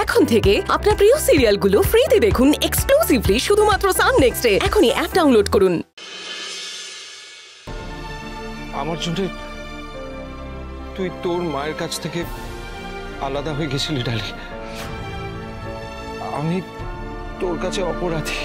এখন থেকে আপনার প্রিয় সিরিয়ালগুলো ফ্রিতে দেখুন এক্সক্লুসিভলি শুধুমাত্র সান নেক্সটে। এখনই অ্যাপ ডাউনলোড করুন। আমার জন্য তুই তোর মায়ের কাছ থেকে আলাদা হয়ে গেছিলি ডালি। আমি তোর কাছে অপরাধী।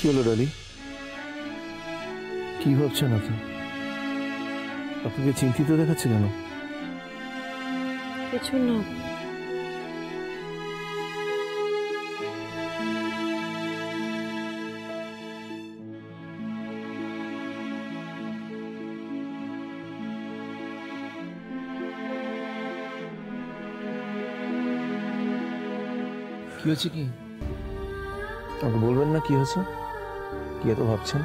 কি হলো ডালি? কি ভাবছেন আপনি? আপনাকে চিন্তিত দেখাচ্ছে কেন? কিছু না। কি হচ্ছে? কি আমাকে বলবেন না কি হয়েছে? কি এত ভাবছেন?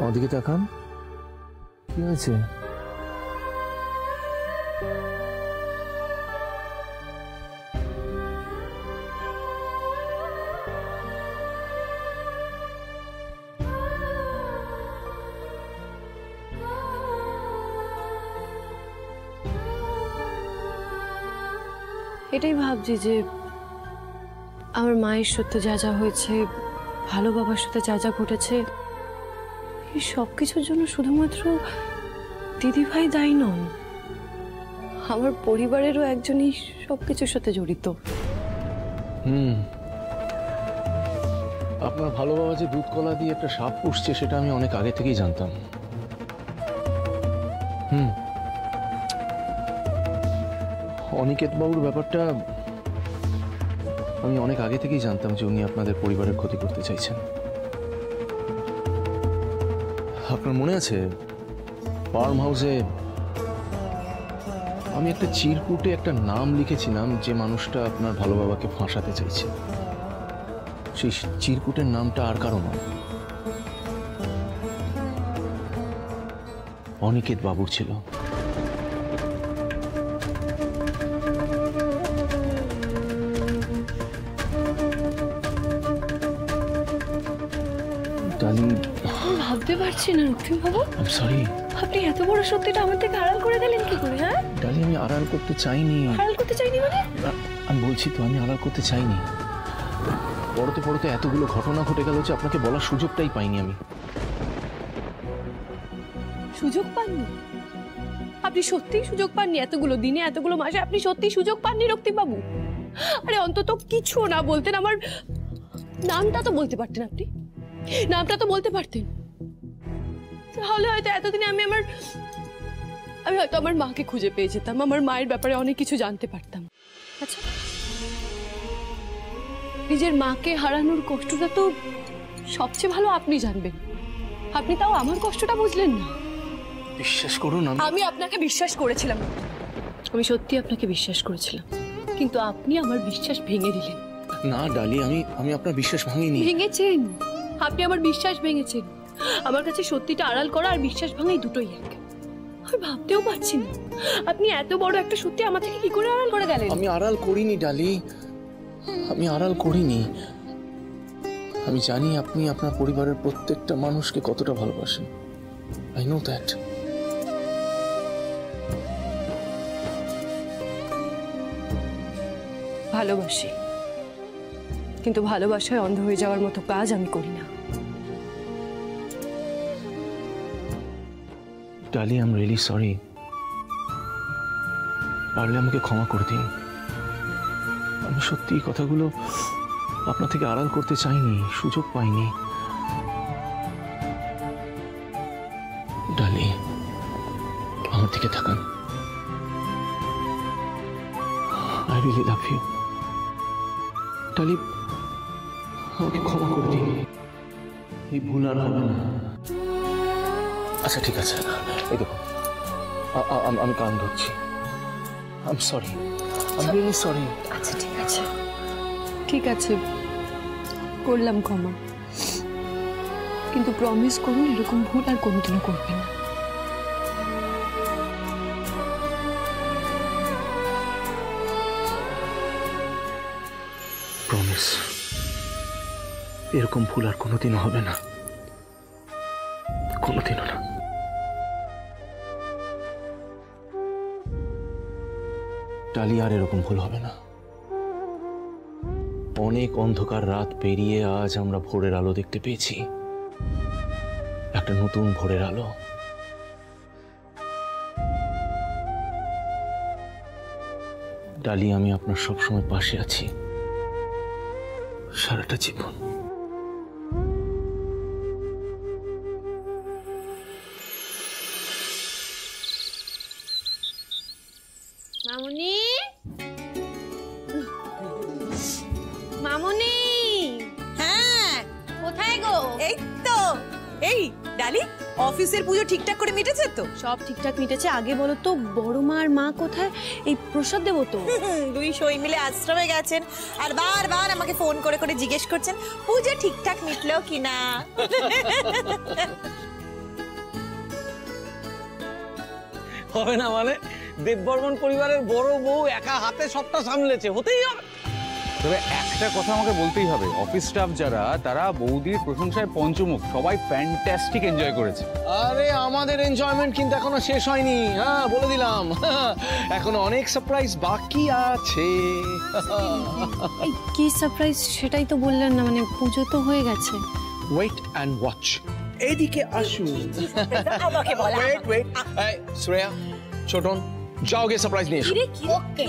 আমাদিকে তাকান। কি হয়েছে? এটাই ভাবছি যে আমার মায়ের সাথে যা যা হয়েছে, ভালো বাবার সাথে যা যা ঘটেছে, এই সব কিছুর জন্য শুধুমাত্র দিদিভাই দায়ী নন, আমার পরিবারেরও একজনই সবকিছুর সাথে জড়িত। আপনার ভালো বাবা যে দুধ কলা দিয়ে একটা সাপ পুষছে সেটা আমি অনেক আগে থেকেই জানতাম। অনিকেত বাবুর ব্যাপারটা আমি অনেক আগে থেকেই জানতাম যে উনি আপনাদের পরিবারের ক্ষতি করতে চাইছেন। আপনার মনে আছে ফার্ম হাউসে আমি একটা চিরকুটে একটা নাম লিখেছিলাম যে মানুষটা আপনার ভালো বাবাকে ফাঁসাতে চাইছে? সেই চিরকুটের নামটা আর কারো নয়, অনিকেত বাবুর ছিল। ভাবতে পারছি না রক্তিম বাবু। সরি, আপনি এত বড় সত্যিটা আমার থেকে আড়াল করে দিলেন কি করে? হ্যাঁ ডালি, আমি আড়াল করতে চাইনি। আড়াল করতে চাইনি মানে? আমি বলছি তো, আমি আড়াল করতে চাইনি। পড়তে পড়তে এতগুলো ঘটনা ঘটে গেল যে আপনাকে বলার সুযোগটাই পাইনি আমি। সুযোগ পাননি? আপনি সত্যিই সুযোগ পাননি? এতগুলো দিনে, এতগুলো মাসে আপনি সত্যিই সুযোগ পাননি রক্তিম বাবু? আরে অন্তত কিছু না বলতেন, আমার নামটা তো বলতে পারতেন। আপনি নামটা তো বলতে পারতেন, তাহলে হয়তো এতদিনে আমি হয়তো আমার মাকে খুঁজে পেয়ে যেতাম, আমার মায়ের ব্যাপারে অনেক কিছু জানতে পারতাম। আচ্ছা, নিজের মাকে হারানোর কষ্টটা তো সবচেয়ে ভালো আপনি জানবেন, আপনি তাও আমার কষ্টটা বুঝলেন না। বিশ্বাস করুন, আমি আপনাকে বিশ্বাস করেছিলাম, আমি সত্যি আপনাকে বিশ্বাস করেছিলাম, কিন্তু আপনি আমার বিশ্বাস ভেঙে দিলেন। না ডালি, আমি আপনার বিশ্বাস ভাঙিনি। ভেঙেছেন, আপনি আমার বিশ্বাস ভেঙেছেন। আমার কাছে সত্যিটা আড়াল করা আর বিশ্বাস ভাঙা এই দুটোই এক। আমি ভাবতেও পারছি না আপনি এত বড় একটা সত্যি আমার থেকে কি করে আড়াল করে গেলেন। আমি আড়াল করিনি ডালি, আমি আড়াল করিনি। আমি জানি আপনি আপনার পরিবারের প্রত্যেকটা মানুষকে কতটা ভালোবাসেন। I know that. ভালোবাসি, কিন্তু ভালোবাসায় অন্ধ হয়ে যাওয়ার মতো কাজ আমি করি না। ডালি, আই এম রিয়েলি সরি। পারলে আমাকে ক্ষমা করে দিন। আমি সত্যি এই কথাগুলো আপনার থেকে আড়াল করতে চাইনি, সুযোগ পাইনি। ডালি, আমার দিকে তাকান। I really love you. Dolly, আমাকে ক্ষমা করে দিন, এই ভুল আর হবে না। আচ্ছা ঠিক আছে, এই দেখো আমি কান ধরছি। I am sorry, I am really sorry. আচ্ছা ঠিক আছে, ঠিক আছে, করলাম ক্ষমা, কিন্তু প্রমিস করুন এরকম ভুল আর কোনোদিনও করবেন না। প্রমিস এরকম ভুল আর কোনোদিনও হবে না, কোনোদিনও না। টালি আর এরকম ভুল হবে না। অনেক অন্ধকার রাত পেরিয়ে আজ আমরা ভোরের আলো দেখতে পেয়েছি, একটা নতুন ভোরের আলো। ডালি, আমি আপনার সবসময় পাশে আছি সারাটা জীবন। মামুনি, মামুনি, হ্যাঁ কোথায় গো? এই তো। এই ডালি, অফিসের পুজো ঠিকঠাক করে মিটেছে তো? সব ঠিকঠাক মিটেছে। আগে বলো তো, বড় মা আর মা কোথায়? এই প্রসাদ দেবো তো। দুই সই মিলে আশ্রমে গেছেন আর বারবার আমাকে ফোন করে করে জিজ্ঞেস করছেন পুজো ঠিকঠাক মিটলো কিনা। হবে না মানে? দেববর্মন পরিবারের বড় বউ একা হাতে সবটা সামলেছে, হতেই হবে। তবে একটা কথা আমাকে বলতেই হবে, অফিস স্টাফ যারা তারা বৌদির প্রশংসায় পঞ্চমুখ, সবাই ফ্যান্টাস্টিক এনজয় করেছে। আরে আমাদের এনজয়মেন্ট কিন্তু এখনো শেষ হয়নি, হ্যাঁ বলে দিলাম। এখনো অনেক সারপ্রাইজ বাকি আছে। এই কি সারপ্রাইজ সেটাই তো বললেন না, মানে পুজো তো হয়ে গেছে। Wait and watch. এদিকে আসুন। আমাকে বলা। Wait wait. এই শ্রেয়া, ছোটন, যাও গে সারপ্রাইজ নিয়ে এসো। ওকে।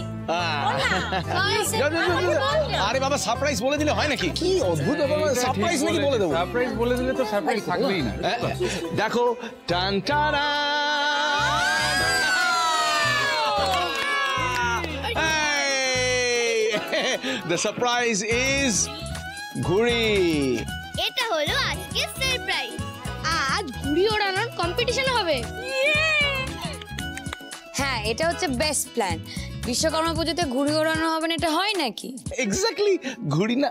আরে বাবা, সারপ্রাইজ বলে দিলে হয় নাকি? কি অদ্ভুত ব্যাপার, সারপ্রাইজ নাকি বলে দেবো? সারপ্রাইজ বলে দিলে তো সারপ্রাইজ থাকবেই না। দেখো, টান টানা, the surprise is ঘুড়ি। এটা হলো আজকের সারপ্রাইজ। আজ ঘুড়ি ওড়ানোর কম্পিটিশন হবে। হ্যাঁ, এটা হচ্ছে বেস্ট প্ল্যান। বিশ্বকর্মা পুজোতে ঘুড়ি ওড়ানো হবে না, এটা হয় নাকি? এক্স্যাক্টলি, ঘুড়ি না।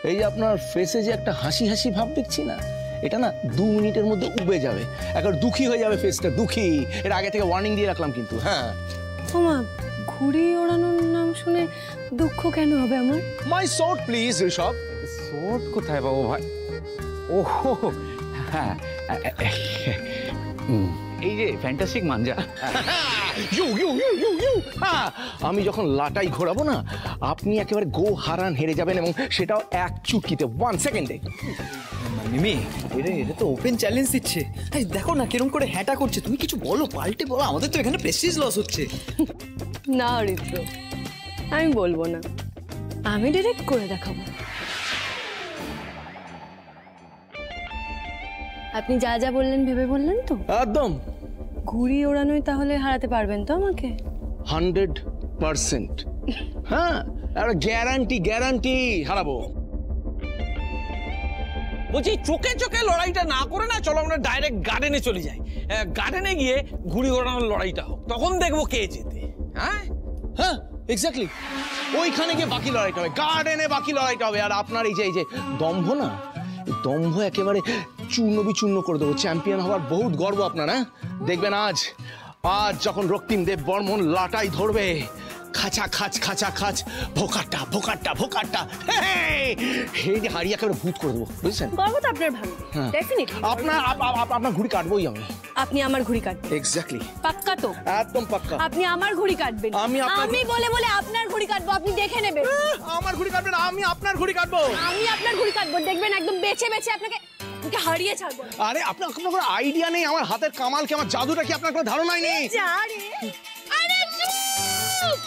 এই যে আপনার ফেসে যে একটা হাসি হাসি ভাব দেখছি না, এটা না 2 মিনিটের মধ্যে উবে যাবে, একবার দুঃখী হয়ে যাবে ফেসটা, দুঃখী। এর আগে থেকে ওয়ার্নিং দিয়ে রাখলাম কিন্তু। হ্যাঁ ওমা, ঘুড়ি ওড়ানোর নাম শুনে দুঃখ কেন হবে আমার? মাই সর্ট প্লিজ ঋষভ। শর্ট কোথায় বাবু ভাই? ওহো হ্যাঁ, এই যে ফ্যান্টাস্টিক মাঞ্জা। আমি যখন লাটাই ঘোরাবো না, আপনি একেবারে গো হারান হেরে যাবেন, এবং সেটাও এক চুটকিতে, 1 সেকেন্ডে। মিমি, এটা তো ওপেন চ্যালেঞ্জ দিচ্ছে। দেখো না কিরকম করে হ্যাটা করছে। তুমি কিছু বলো, পাল্টে বলো, আমাদের তো এখানে প্রেস্টিজ লস হচ্ছে। না ঋত্র, আমি বলবো না, আমি ডিরেক্ট করে দেখাবো। আপনি যা যা বললেন ভেবে বললেন তো? একদম। ঘুড়ি ওড়ানোই তাহলে হারাতে পারবেন তো আমাকে? 100%। হ্যাঁ, একটা গ্যারান্টি হারাবো। বলছি, চোখে চোখে লড়াইটা না করে না, চলো আমরা ডাইরেক্ট গার্ডেনে চলে যাই। গার্ডেনে গিয়ে ঘুড়ি ওড়ানোর লড়াইটা হোক, তখন দেখবো কে জেতে। হ্যাঁ হ্যাঁ, এক্স্যাক্টলি। ওইখানে গিয়ে বাকি লড়াইটা হবে, গার্ডেনে বাকি লড়াইটা হবে। আর আপনার এই যে দম্ভ না, দম্ভ একেবারে চূর্ণ বিচূর্ণ করে দেবো। চ্যাম্পিয়ন হওয়ার বহুত গর্ব আপনার। হ্যাঁ, দেখবেন আজ যখন রক্তিম দেব বর্মন লাটাই ধরবে, খাঁচা খাচ খাঁচা খাচ, ভোকাট্টা ভোকাট্টা ভোকাট্টা, এই যে হারিয়ে একেবারে ভূত করে দেবো, বুঝছেন? গর্ব তো আপনার ভালো, ডেফিনেটলি। আপনার ঘুড়ি কাটবোই আমি। আপনি আমার ঘুড়ি কাটবেন? এক্স্যাক্টলি। পাক্কা তো? একদম পাক্কা। আপনি আমার ঘুড়ি কাটবেন? আমি বলে বলে আপনার ঘুড়ি কাটবো, আপনি দেখে নেবেন। আমার ঘুড়ি কাটবেন, আমি আপনার ঘুড়ি কাটবো। আমি আপনার ঘুড়ি কাটবো, দেখবেন একদম বেছে বেছে আপনাকে হারিয়ে ছাড়বো। আরে আপনার কোনো আইডিয়া নেই আমার হাতের কামাল কি, আমার জাদুটা কি আপনার কোনো ধারণাই নেই। আরে চুপ!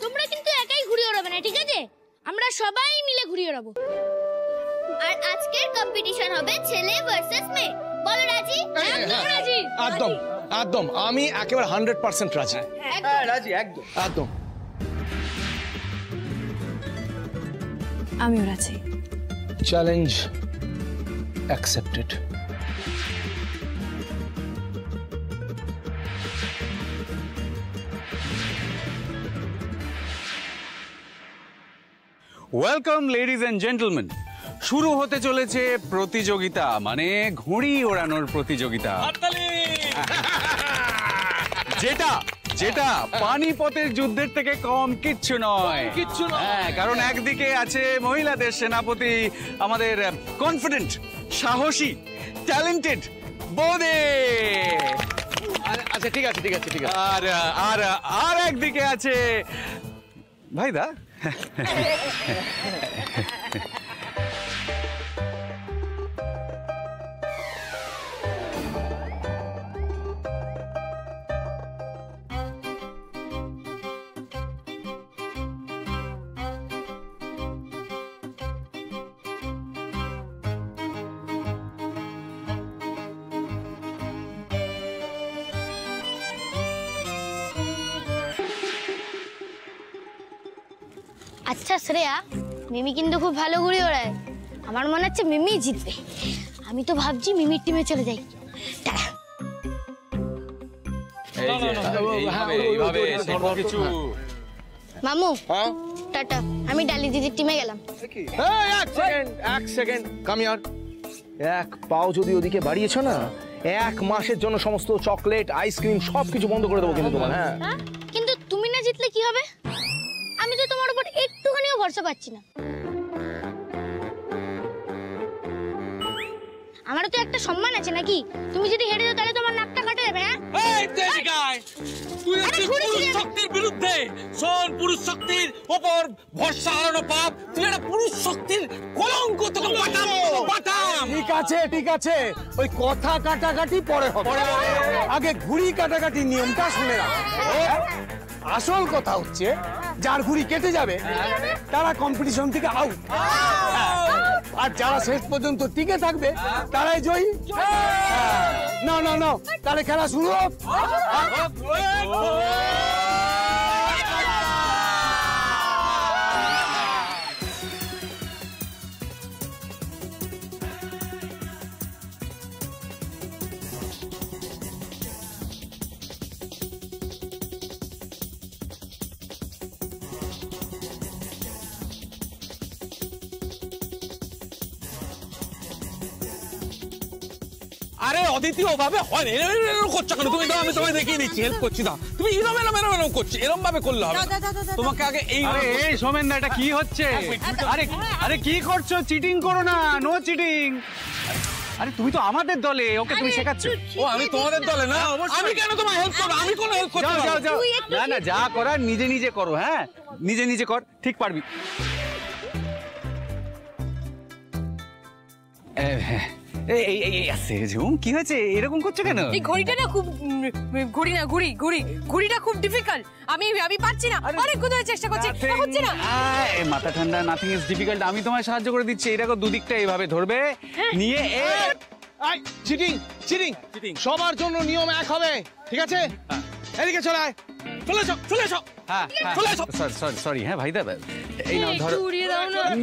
তোমরা কিন্তু একাই ঘুড়ি ওড়াবে না, ঠিক আছে? আমরা সবাই মিলে ঘুড়ি ওড়াবো। আর আজকের কম্পিটিশন হবে ছেলে ভার্সেস মেয়ে। বলো রাজি? একদম রাজি। একদম একদম, আমি একেবারে 100% রাজি। হ্যাঁ রাজি, একদম একদম। আমিও রাজি। Challenge accepted. Welcome ladies and gentleman. শুরু হতে চলেছে প্রতিযোগিতা, মানে ঘুড়ি ওড়ানোর প্রতিযোগিতা, যেটা যেটা পানিপথের যুদ্ধের থেকে কম কিচ্ছু নয়। হ্যাঁ, কারণ একদিকে আছে মহিলাদের সেনাপতি, আমাদের কনফিডেন্ট, সাহসী, ট্যালেন্টেড বোদে। আচ্ছা ঠিক আছে ঠিক আছে ঠিক আছে। আর আর আর একদিকে আছে ভাইদা। আচ্ছা শ্রেয়া, মিমি কিন্তু খুব ভালো ঘুড়ি ওড়ায়। আমার মনে হচ্ছে মিমি জিতবে। আমি তো ভাবছি মিমির টিমে চলে যাই। মামু টাটা, আমি ডালি দিদির টিমে গেলাম। এক সেকেন্ড কাম হিয়ার। এক পাও যদি ওদিকে বাড়িয়েছো না, 1 মাসের জন্য সমস্ত চকলেট, আইসক্রিম সবকিছু বন্ধ করে দেবো কিন্তু তোমার। হ্যাঁ, কিন্তু তুমি না জিতলে কি হবে? আমি তো তোমার উপর একটুখানিও ভরসা পাচ্ছি না। আমারও তো একটা সম্মান আছে নাকি? তুমি যদি হেরে যাও তাহলে তোমার নাকটা কাটা যাবে। হ্যাঁ, তুই পুরুষ শক্তির বিরুদ্ধে শোন, পুরুষ শক্তির ওপর ভরসা হারানো পাপ। তুই একটা পুরুষ শক্তির কলঙ্ক, তোকে বাটাম। ঠিক আছে, ওই কথা কাটাকাটি পরে হবে, আগে ঘুড়ি কাটাকাটি নিয়মটা শুনে রাখ। আসল কথা হচ্ছে যার ঘুড়ি কেটে যাবে তারা কম্পিটিশন থেকে আউট, আর যারা শেষ পর্যন্ত টিকে থাকবে তারাই জয়ী। না না না, তাহলে খেলা শুরু হোক। আরে অদিতি, ওভাবে হয় না, এরকম করছো কেন তুমি? আমি তোমায় দেখিয়ে দিচ্ছি, হেল্প করছি না। তুমি এরম এরম এরম এরম করছো, এরম ভাবে করলে হবে না। তোমাকে আগে এই সোমেন দা, এটা কি হচ্ছে? আরে আরে কি করছো? চিটিং করো না, নো চিটিং। আরে তুমি তো আমাদের দলে, ওকে তুমি শেখাচ্ছ। ও আমি তোমাদের দলে না, আমি কেন তোমায় হেল্প করব? আমি কোনো হেল্প করতে পারবো না। না না, যা করার নিজে নিজে করো। হ্যাঁ, নিজে নিজে কর, ঠিক পারবি। কি হয়েছে, এরকম করছো কেন? এই ঘড়িটা না খুব ঘড়িটা খুব ডিফিকাল্ট। আমি পারছি না, অনেক কোথায় চেষ্টা করছি, হচ্ছে না। মাথা ঠান্ডা, নাথিং ইজ ডিফিকাল্ট। আমি তোমায় সাহায্য করে দিচ্ছি। এই দেখো, দুদিকটা এইভাবে ধরবে, নিয়ে চিটিং চিটিং চিটিং সবার জন্য নিয়ম এক হবে, ঠিক আছে? এদিকে চলে আয়, চলে এসো। হ্যাঁ, সরি। হ্যাঁ ভাই দাদা, এই নাও ধরো।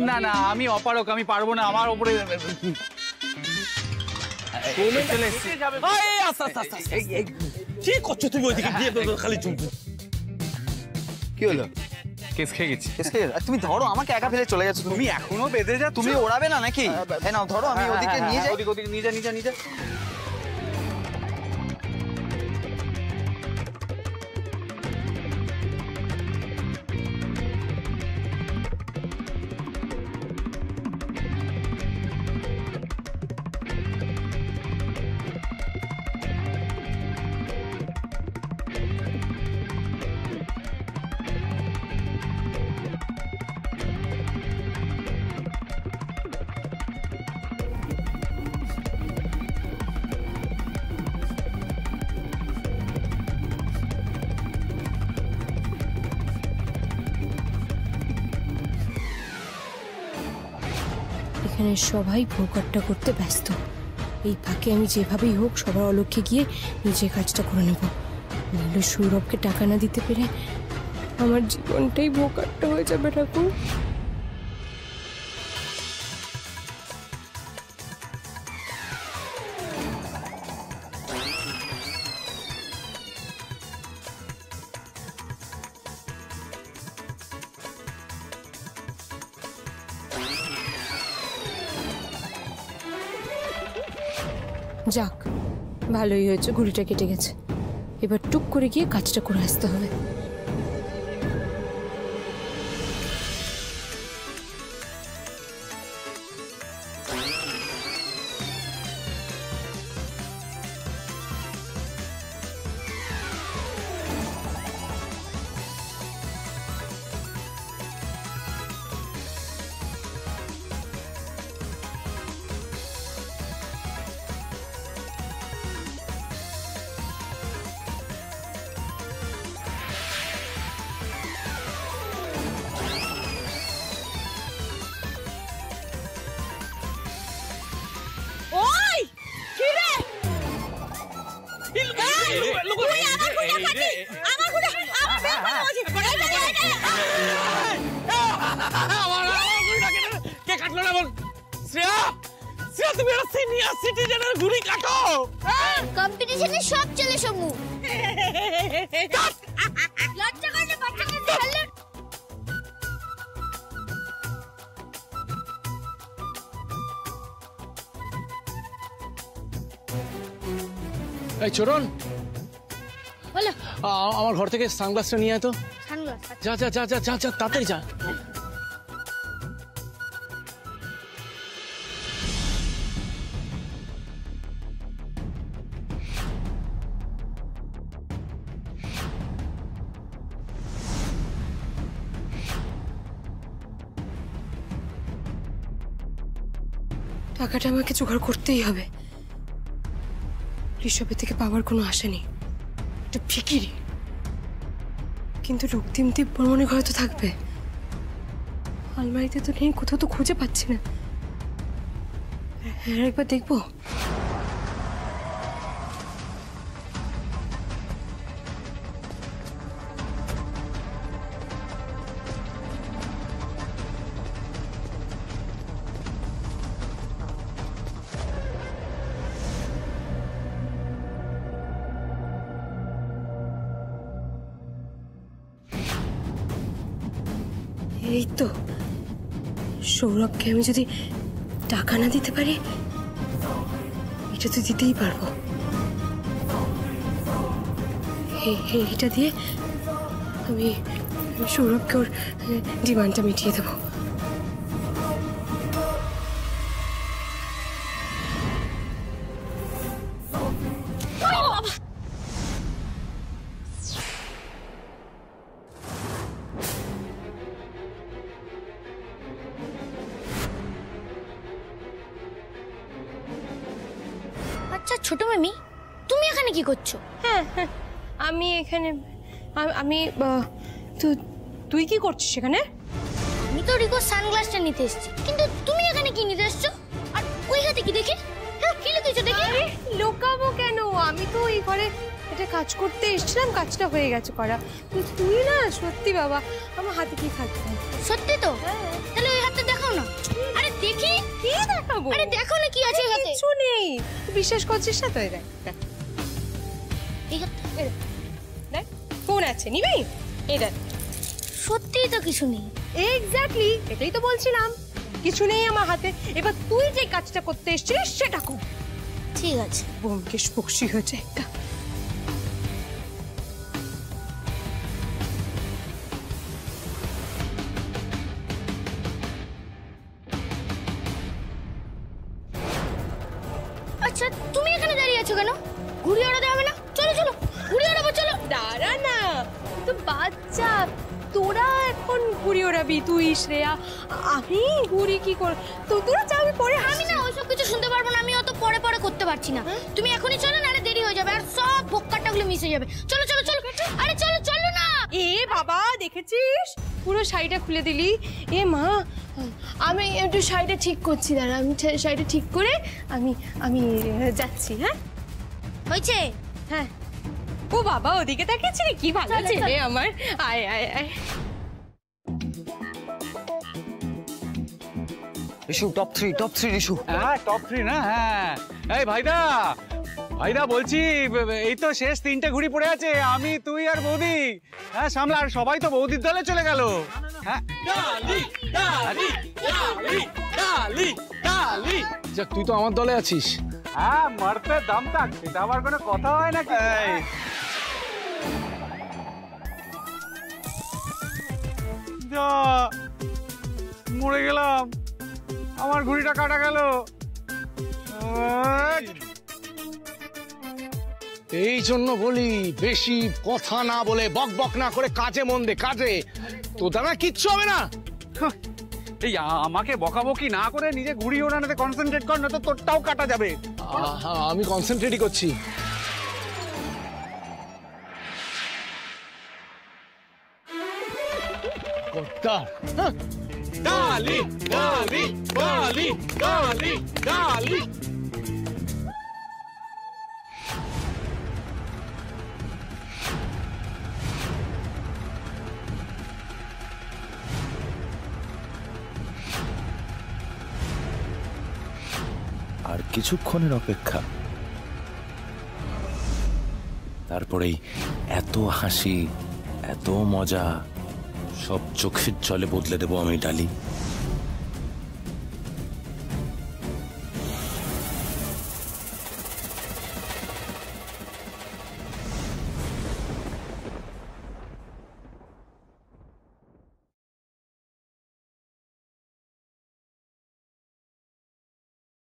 না না, আমি অপারক, আমি পারবো না। আমার উপরে কি করছো তুমি? ওইদিকে গিয়ে খালি চুমু। কি হলো? কেস খেয়ে গেছি। তুমি ধরো, আমাকে একা ফেলে চলে গেছো। তুমি এখনো বেঁধে যাচ্ছ। তুমি ওড়াবে না নাকি? হ্যাঁ নাও, ধরো, আমি ওদিকে নিয়ে যাই। ওদিকে নিয়ে যা। এখানে সবাই ভোগাট্টা করতে ব্যস্ত। এই ফাঁকে আমি যেভাবেই হোক সবার অলক্ষ্যে গিয়ে নিজের কাজটা করে নেব। নইলে সৌরভকে টাকা না দিতে পেরে আমার জীবনটাই ভোগাট্টা হয়ে যাবে। ঠাকুর, যাক, ভালোই হয়েছে ঘুড়িটা কেটে গেছে। এবার টুক করে গিয়ে কাজটা করে আসতে হবে। কে কাটলো না বল? শ্রেয়া, শ্রেয়া তুমি একটা সিনিয়র সিটিজেনের ঘুড়ি কাটো। কম্পিটিশনে সব চলে সমু। লজ্জা করলে বাচ্চাকে ছাড়লে। এই চরণ, বলো। আমার ঘর থেকে সানগ্লাসটা নিয়ে আয় তো। সানগ্লাস? যা যা যা যা যা যা, তাড়াতাড়ি যা। টাকাটা আমাকে জোগাড় করতেই হবে। ঋষভের থেকে পাওয়ার কোনো আশা নেই, এটা ফিকিরি। কিন্তু রক্তিম বর্মনের ঘরে তো থাকবে, আলমারিতে তো নেই, কোথাও তো খুঁজে পাচ্ছি না। একবার দেখবো। এই তো, সৌরভকে আমি যদি টাকা না দিতে পারি, এটা তো দিতেই পারবো। এটা দিয়ে আমি সৌরভকে ওর ডিমান্ডটা মিটিয়ে দেবো। আচ্ছা ছোট মামি, তুমি এখানে কি করছো? হ্যাঁ, আমি এখানে, আমি তুই কি করছিস সেখানে? আমি তো রিকো সানগ্লাসটা নিতে এসেছি, কিন্তু তুমি এখানে কি নিতে এসছো? আর ওই হাতে কি দেখি? কি লিখেছো দেখি? লোকাবো কেন, আমি তো এই ঘরে এটা কাজ করতে এসেছিলাম, কাজটা হয়ে গেছে করা। তুই না সত্যি বাবা, আমার হাতে কি থাকবে? সত্যি তো? তাহলে ওই হাতটা দেখাও না। আরে দেখি। কি দেখাবো? আরে দেখো না কি আছে হাতে। কিছু নেই, বিশ্বাস করছিস না? তো দেখ এই হাতটা দেখ, ফোন আছে, নিবি? এই দেখ, সত্যিই তো কিছু নেই। এক্স্যাক্টলি, এটাই তো বলছিলাম, কিছু নেই আমার হাতে। এবার তুই যে কাজটা করতে এসেছিস সেটা কর। ঠিক আছে। ব্যোমকেশ বক্সি হয়েছে একটা। আচ্ছা তুমি এখানে দাঁড়িয়ে আছো কেন? ঘুড়ি ওড়াতে হবে না? চলো চলো ঘুড়ি ওড়াবো, চলো। দাঁড়া না, তো বাচ্চা, তোরা এখন ঘুড়ি ওড়াবি, তুই শ্রেয়া, আমি ঘুড়ি কি কর? তো তোরা যাবি পরে। আমি না ওইসব কিছু শুনতে পারবো না, আমি অত পরে পরে করতে পারছি না। তুমি এখনই চলো, না দেরি হয়ে যাবে আর সব ভোক্কাটাগুলো মিশে যাবে। চলো চলো চলো, আরে চলো চলো না। এ বাবা, দেখেছিস পুরো শাড়িটা খুলে দিলি। এ মা, আমি একটু শাড়িটা ঠিক করছি, দাঁড়া, আমি শাড়িটা ঠিক করে আমি যাচ্ছি। হ্যাঁ হয়েছে? হ্যাঁ। ও বাবা, ওদিকে তাকিয়েছিলি, কি ভালো ছেলে আমার। আয় আয় আয়। Rishu top three Rishu. হ্যাঁ টপ 3 না? হ্যাঁ। এই ভাইদা বলছি, এই তো শেষ 3টে ঘুড়ি পড়ে আছে, আমি তুই আর বৌদি। হ্যাঁ সামলা, আর সবাই তো বৌদির দলে চলে গেল। হ্যাঁ যাক, তুই তো আমার দলে আছিস, হ্যাঁ মারতে দাম থাক, এটা আবার কোনো কথা হয় নাকি? যা মরে গেলাম, আমার ঘুড়িটা কাটা গেল। এই জন্য বলি বেশি কথা না বলে বক বক না করে কাজে মন দে, কাজে। তো দাদা কিচ্ছু হবে না। এই আমাকে বকাবকি না করে নিজে ঘুড়ি ওড়ানোতে কনসেন্ট্রেট কর, না তো তোরটাও কাটা যাবে। আমি কনসেন্ট্রেটই করছি। ডালি ডালি ডালি ডালি ডালি। আর কিছুক্ষণের অপেক্ষা, তারপরেই এত হাসি, এত মজা, সব চোখের জলে বদলে দেবো আমি ডালি।